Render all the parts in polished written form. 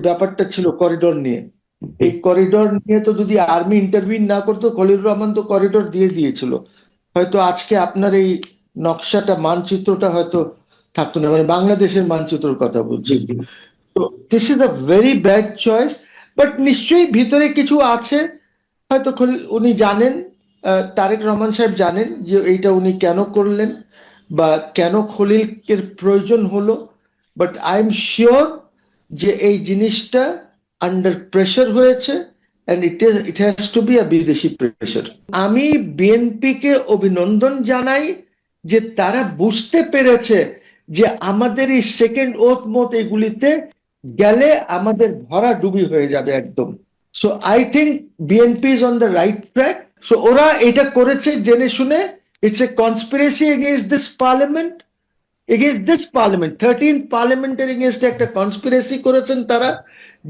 ব্যাপারটা ছিল করিডোর নিয়ে। এই করিডোর নিয়ে তো যদি আর্মি ইন্টারভিউ না করতো, খলিলুর রহমান তো করিডোর দিয়ে দিয়েছিল, হয়তো আজকে আপনার এই নকশাটা, মানচিত্রটা হয়তো থাকতো না, মানে বাংলাদেশের মানচিত্রের কথা বলছি। তো this is a very bad choice, but নিশ্চয়ই ভিতরে কিছু আছে। হয়তো উনি জানেন, তারেক রহমান সাহেব জানেন যে এইটা উনি কেন করলেন বা কেন খলিলকে প্রয়োজন হলো। বাট আই এম শিওর যে এই জিনিসটা আন্ডার প্রেশার হয়েছে, and it has to be a বিদেশি প্রেশার। আমি বিএনপিকে অভিনন্দন জানাই যে তারা বুঝতে পেরেছে যে আমাদের এই সেকেন্ড ওথ মত এগুলিতে গেলে আমাদের ভরা ডুবি হয়ে যাবে একদম। So I think BNP is on the right track. So ওরা এটা করেছে জেনে শুনে। It's a conspiracy against this parliament, against this parliament, 13 পার্লামেন্টের এগেইনস্ট একটা কনস্পিরেসি করেছেন তারা,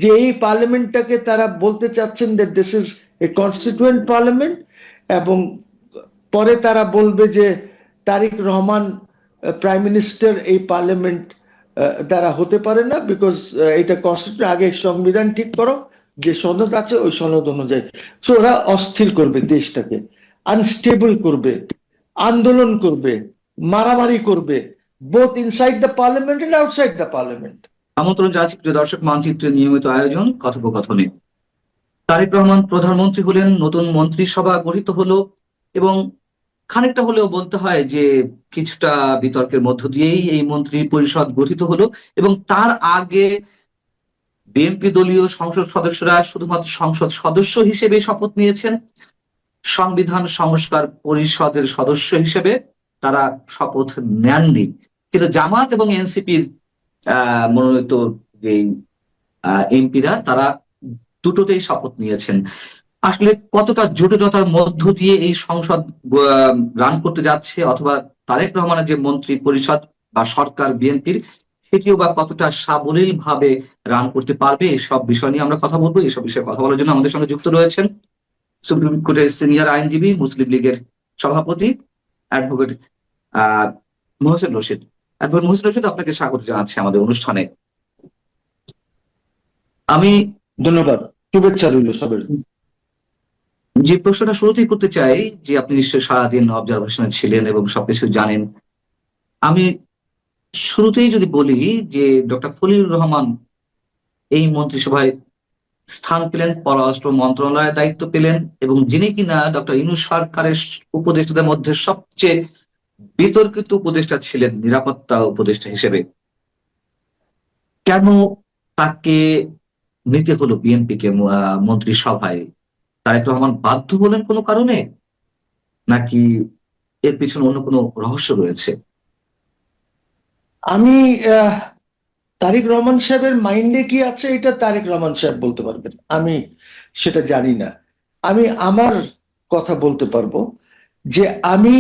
যে এই পার্লামেন্টটাকে তারা বলতে চাচ্ছেন that this is a constituent parliament, এবং পরে তারা বলবে যে তারেক রহমান প্রাইম মিনিস্টার এই পার্লামেন্ট দ্বারা হতে পারে না, বিকজ এটা কনস্টিটিউশন, আগে সংবিধান ঠিক করো, যে সনদ আছে ওই সনদ অনুযায়ী। সো ওরা অস্থির করবে, দেশটাকে আনস্টেবল করবে, আন্দোলন করবে, মারামারি করবে, both inside the parliament and outside the parliament. আমন্ত্রণ জানাচ্ছি প্রিয় দর্শক, মানচিত্রের নিয়মিত আয়োজন কথোপকথনে। তারেক রহমান প্রধানমন্ত্রী হলেন, নতুন মন্ত্রিসভা গঠিত হলো, এবং খানিকটা হলেও বলতে হয় যে কিছুটা বিতর্কের মধ্য দিয়েই এই মন্ত্রী পরিষদ গঠিত হলো। এবং তার আগে বিএনপি দলীয় সংসদ সদস্যরা শুধুমাত্র সংসদ সদস্য হিসেবে শপথ নিয়েছেন, সংবিধান সংস্কার পরিষদের সদস্য হিসেবে তারা শপথ নেননি। কিন্তু জামাত এবং এনসিপির মনোনীত যে এমপিরা, তারা দুটোতেই শপথ নিয়েছেন। আসলে কতটা জটিলতার মধ্য দিয়ে এই সংসদ রান করতে যাচ্ছে, অথবা তারেক রহমানের যে মন্ত্রী পরিষদ বা সরকার বিএনপির, সেটিও বা কতটা সাবলীল ভাবে রান করতে পারবে, এসব বিষয় নিয়ে আমরা কথা বলবো। এসব বিষয়ে কথা বলার জন্য আমাদের সঙ্গে যুক্ত রয়েছেন সুপ্রিম কোর্টের সিনিয়র আইনজীবী, মুসলিম লীগের সভাপতি, অ্যাডভোকেট মোহসেন রশিদ। অ্যাডভোকেট মোহসেন রশিদ, আপনাকে স্বাগত জানাচ্ছি আমাদের অনুষ্ঠানে। আমি ধন্যবাদ, শুভেচ্ছা রইল সবের। যে প্রশ্নটা শুরুতেই করতে চাই, যে আপনি নিশ্চয়ই সারাদিন অবজারভেশনে ছিলেন এবং সবকিছু জানেন, আমি শুরুতেই যদি বলি যে ডক্টর খলিলুর রহমান এই মন্ত্রিসভায় স্থান পেলেন, পররাষ্ট্র মন্ত্রণালয়ের দায়িত্ব পেলেন, এবং যিনি কিনা ডক্টর ইউনূস সরকারের উপদেষ্টাদের মধ্যে সবচেয়ে বিতর্কিত উপদেষ্টা ছিলেন, নিরাপত্তা উপদেষ্টা হিসেবে। কেন তাকে নিতে হলো বিএনপি কে মন্ত্রিসভায়? তারেক রহমান বাধ্য হলেন কোনো কারণে, নাকি এর পিছনে অন্য কোনো রহস্য রয়েছে? আমি তারেক রহমান সাহেবের মাইন্ডে কি আছে এটা তারেক রহমান সাহেব বলতে পারবেন, আমি সেটা জানি না। আমি আমার কথা বলতে পারবো যে আমি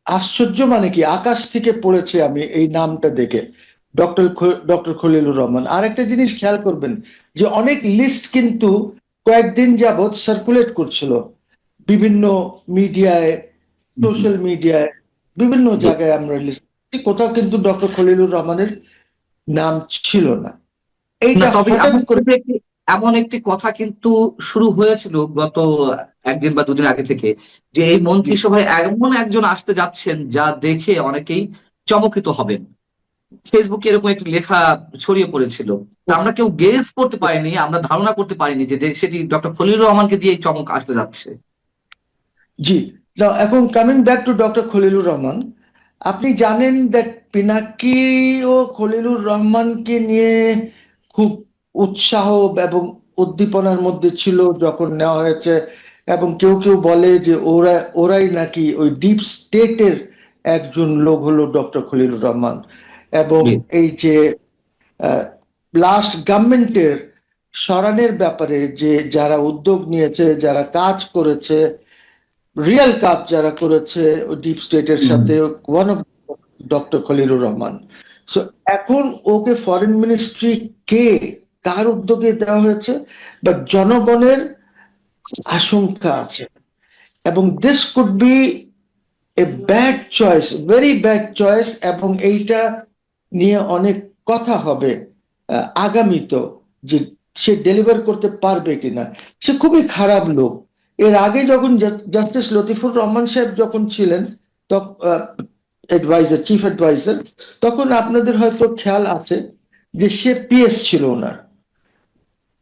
আশ্চর্য, মানে কি আকাশ থেকে পড়েছে আমি এই নামটা দেখে, ডক্টর খলিলুর রহমান। আর একটা জিনিস খেয়াল করবেন যে অনেক লিস্ট কিন্তু কয়েকদিন যাবৎ সার্কুলেট করছিল বিভিন্ন মিডিয়ায়, সোশ্যাল মিডিয়ায়, বিভিন্ন জায়গায় আমরা লিস্ট, কোথাও কিন্তু ডক্টর খলিলুর রহমানের নাম ছিল না। এইটা হঠাৎ করে এমন একটি কথা কিন্তু শুরু হয়েছিল গত একদিন বা দুদিন আগে থেকে, যে এই মন্ত্রিসভায় এমন একজন আসতে যাচ্ছেন যা দেখে অনেকেই চমকিত হবেন। ফেসবুকে এরকম একটি লেখা ছড়িয়ে পড়েছিল। আমরা কেউ গেস করতে পারিনি, আমরা ধারণা করতে পারিনি যে সেটি ডক্টর খলিলুর রহমানকে দিয়ে চমক আসতে যাচ্ছে। জি, এখন coming back to doctor Khalilur Rahman, আপনি জানেন দ্যাট পিনাকি ও খলিলুর রহমানকে নিয়ে খুব উৎসাহ এবং উদ্দীপনার মধ্যে ছিল যখন নেওয়া হয়েছে, এবং কেউ কেউ বলে যে ওরাই নাকি ওই ডিপ স্টেটের একজন লোক হলো ডক্টর খলিলুর রহমান। এবং এই যে লাস্ট গভর্নমেন্টের সরানের ব্যাপারে যে যারা উদ্যোগ নিয়েছে, যারা কাজ করেছে, রিয়েল কাজ যারা করেছে ডিপ স্টেটের সাথে, one of doctor Khalilur Rahman. So এখন ওকে ফরেন মিনিস্ট্রি কার উদ্যোগে দেওয়া হয়েছে, বা জনগণের আশঙ্কা আছে, এবং this could B a bad choice, very bad choice, এবং এইটা নিয়ে অনেক কথা হবে আগামীতে। যে সে ডেলিভার করতে পারবে কিনা। সে খুবই খারাপ লোক। এর আগে যখন জাস্টিস লতিফুর রহমান সাহেব যখন ছিলেন অ্যাডভাইজার, চিফ অ্যাডভাইজার, তখন আপনাদের হয়তো খেয়াল আছে যে সে পিএস ছিল,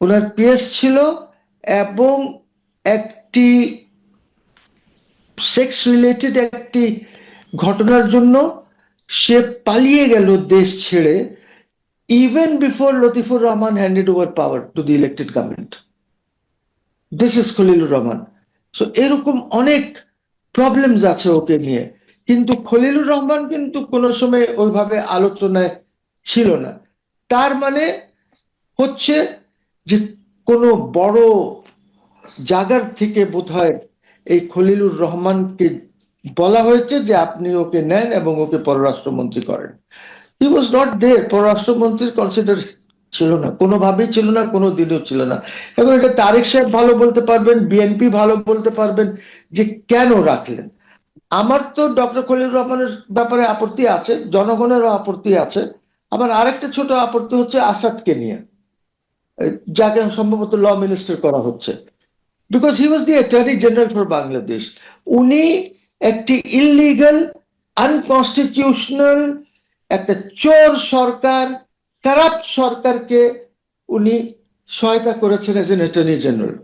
ওনার পিএস ছিল, এবং একটি সেক্স রিলেটেড একটি ঘটনার জন্য সে পালিয়ে গেল দেশ ছেড়ে, even before Latifur Rahman handed over power to the elected government. This is Khalilur Rahman. So এরকম অনেক প্রবলেমস আছে ওকে নিয়ে, কিন্তু খলিলুর রহমান কিন্তু কোনো সময় ওইভাবে আলোচনায় ছিল না। তার মানে হচ্ছে যে কোনো বড় জায়গার থেকে বোধহয় এই খলিলুর রহমানকে বলা হয়েছে যে আপনি ওকে নেন এবং ওকে পররাষ্ট্রমন্ত্রী করেন। হি ওয়াজ নট দেয়ার, পররাষ্ট্রমন্ত্রীর কনসিডার ছিল না, কোনোভাবেই ছিল না, কোনো দিনও ছিল না। এবং এটা তারেক সাহেব ভালো বলতে পারবেন, বিএনপি ভালো বলতে পারবেন যে কেন রাখলেন। আমার তো ডক্টর খলিলুর রহমানের ব্যাপারে আপত্তি আছে, জনগণেরও আপত্তি আছে। আমার আরেকটা ছোট আপত্তি হচ্ছে আসাদকে নিয়ে, যাকে সম্ভবত ল মিনিস্টার করা হচ্ছে, because he was the attorney general for Bangladesh. উনি একটি ইললিগাল, আনকনস্টিটিউশনাল, একটা চোর সরকার, কারাপ্ট সরকারকে উনি সহায়তা করেছেন এজ এন অ্যাটর্নি জেনারেল।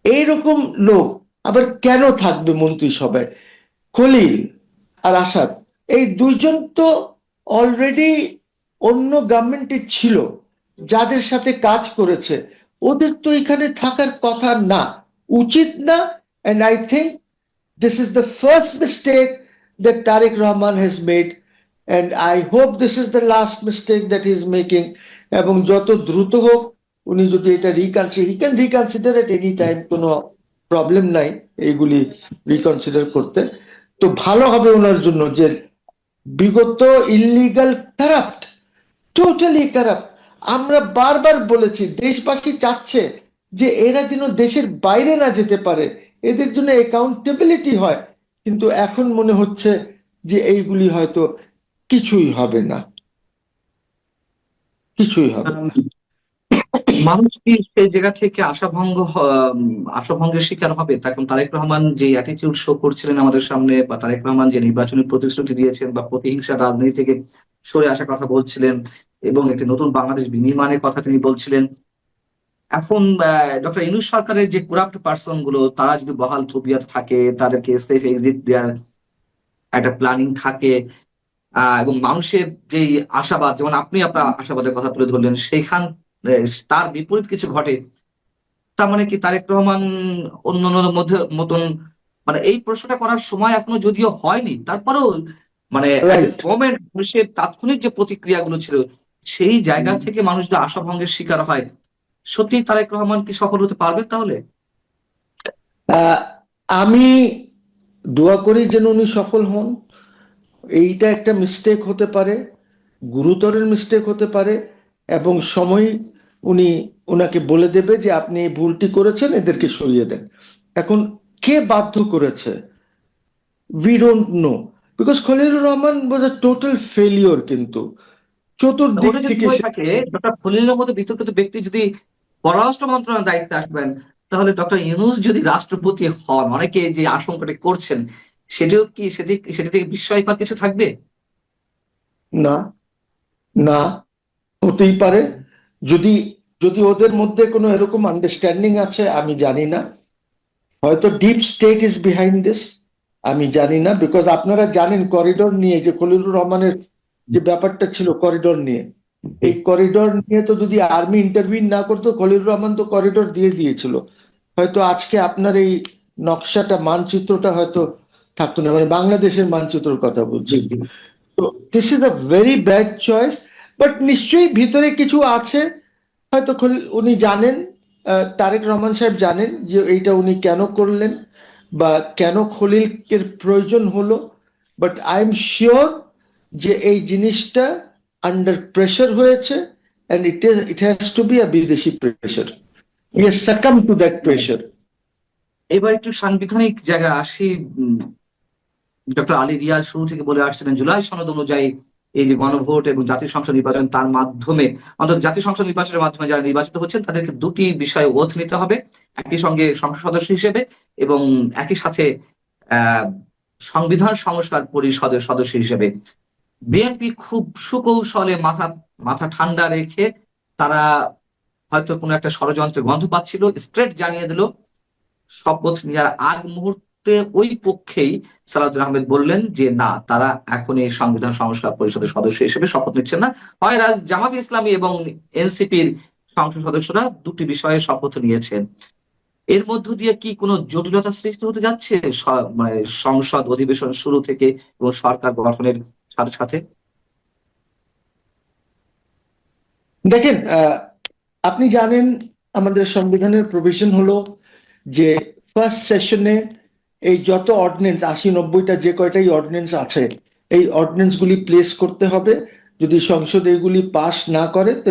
এইরকম লোক আবার কেন থাকবে মন্ত্রিসভায়? খলিল আর আসাদ, এই দুইজন তো অলরেডি অন্য গভর্নমেন্টে ছিল, যাদের সাথে কাজ করেছে, ওদের তো এখানে থাকার কথা না, উচিত না। And I think this is the first mistake that Tariq Rahman has made, and I hope this is the last mistake that he is making. এবং যত দ্রুত হোক উনি যদি এটা he can reconsider at any time, কোনো problem নাই এইগুলি রিকনসিডার করতে। তো ভালো হবে ওনার জন্য যে বিগত ইললিগাল, কারাপ্ট, টোটালি কারাপ্ট। আমরা বারবার বলেছি, দেশবাসী চাচ্ছে যে এরা যেন দেশের বাইরে না যেতে পারে, এদের জন্য অ্যাকাউন্টেবিলিটি হয়, কিন্তু এখন মনে হচ্ছে যে এইগুলি হয়তো কিছুই হবে না, কিছুই হবে না। মানুষ কি সেই জায়গা থেকে আশাভঙ্গের শিকার হবে? তখন তারেক রহমান যে অ্যাটিটিউড শো করছিলেন আমাদের সামনে, বা তারেক রহমান যে নির্বাচনী প্রতিশ্রুতি দিয়েছেন বা প্রতিহিংসা রাজনীতি থেকে সরে আসার কথা বলছিলেন এবং একটি নতুন বাংলাদেশ বিনির্মাণের কথা তিনি বলছিলেন, এখন ডক্টর ইউনূস সরকারের যে করাপ্ট পার্সন গুলো, তারা যদি বহাল তবিয়ত থাকে, তাদেরকে সেফ এক্সিট দেওয়ার একটা প্ল্যানিং থাকে, এবং মানুষের যে আশাবাদ, যেমন আপনি আপনার আশাবাদের কথা তুলে ধরলেন, সেইখান তার বিপরীত কিছু ঘটে, তার মানে কি তারেক রহমান অন্যান্যদের মধ্যে মতন, মানে এই প্রশ্নটা করার সময় এখনো যদিও হয়নি, তারপরেও মানে মোমেন্ট মানুষের তাৎক্ষণিক যে প্রতিক্রিয়াগুলো ছিল, সেই জায়গা থেকে মানুষ যদি আশাভঙ্গের শিকার হয়, সত্যি তারেক রহমান কি সফল হতে পারবে তাহলে? আমি দোয়া করি যেন উনি সফল হন। এইটা একটা মিস্টেক হতে পারে, গুরুতরের মিস্টেক হতে পারে, এবং সময় ওনাকে বলে দেবে যে আপনি এই ভুলটি করেছেন, এদেরকে সরিয়ে দেন। এখন কে বাধ্য করেছে, we don't know, because Khalilur Rahman was a total failure. কিন্তু চতুর্দিক থেকে থাকে ডক্টর খলিলের মতো বিতর্কিত ব্যক্তি যদি পররাষ্ট্র মন্ত্রণালয়ের দায়িত্বে আসবেন, তাহলে ডক্টর ইউনূস যদি রাষ্ট্রপতি হন, অনেকে যে আশঙ্কাটা করছেন, সেটিও কি সেটি থেকে বিস্ময়কর কিছু থাকবে? না, না হতেই পারে। যদি যদি ওদের মধ্যে কোনো এরকম আন্ডারস্ট্যান্ডিং আছে, আমি জানি না, হয়তো deep state is behind this, আমি জানি না। বিকজ আপনারা জানেন করিডোর নিয়ে যে খলিলুর রহমানের যে ব্যাপারটা ছিল করিডোর নিয়ে, এই করিডোর নিয়ে তো যদি আর্মি ইন্টারভিউ না করতো, খলিলুর রহমান তো করিডোর দিয়ে দিয়েছিল, হয়তো আজকে আপনার এই নকশাটা, মানচিত্রটা হয়তো থাকতো না, মানে বাংলাদেশের মানচিত্রের কথা বলছি। তো this is a very bad choice, but নিশ্চয়ই ভিতরে কিছু আছে, হয়তো উনি জানেন, তারেক রহমান সাহেব জানেন যে এইটা উনি কেন করলেন বা কেন খলিলের প্রয়োজন হলো। বাট আই এম শিওর যে এই জিনিসটা আন্ডার প্রেশার হয়েছে, and it has to be a বিদেশি pressure. He has succumbed to that pressure. এবার একটু সাংবিধানিক জায়গায় আসি। ডক্টর আলী রিয়াজ শুরু থেকে বলে আসছিলেন জুলাই সনদ অনুযায়ী এই যে গণভোট এবং জাতীয় সংসদ নির্বাচন, তার মাধ্যমে অন্তত জাতীয় সংসদ নির্বাচনের মাধ্যমে যারা নির্বাচিত হচ্ছেন তাদেরকে দুটি বিষয়ে ওথ নিতে হবে, একই সঙ্গে সংসদ সদস্য হিসেবে এবং একই সাথে আহ সংবিধান সংস্কার পরিষদের সদস্য হিসেবে। বিএনপি খুব সুকৌশলে মাথা মাথা ঠান্ডা রেখে তারা হয়তো কোনো একটা ষড়যন্ত্রের গন্ধ পাচ্ছিল, স্ট্রেট জানিয়ে দিল শপথ নেওয়ার আগ মুহূর্তে ওই পক্ষেই সালাউদ্দিন আহমেদ বললেন যে না, তারা এখন এই সংবিধান সংস্কার পরিষদের সদস্য হিসেবে শপথ নিচ্ছেন না। হয় জামাত ইসলামী এবং এনসিপির সংসদ সদস্যরা দুটি বিষয়ে শপথ নিয়েছেন। এর মধ্য দিয়ে কি কোনো জটিলতা সৃষ্টি হতে যাচ্ছে মানে সংসদ অধিবেশন শুরু থেকে এবং সরকার গঠনের সাথে সাথে? দেখেন, আপনি জানেন আমাদের সংবিধানের প্রভিশন হলো যে ফার্স্ট সেশনে এই যত অর্ডিন্যান্স 80-90টা যে কয়টাই অর্ডিন্যান্স আছে এই অর্ডিন্যান্স গুলি প্লেস করতে হবে। যদি সংসদ এগুলি পাস না করে তাহলে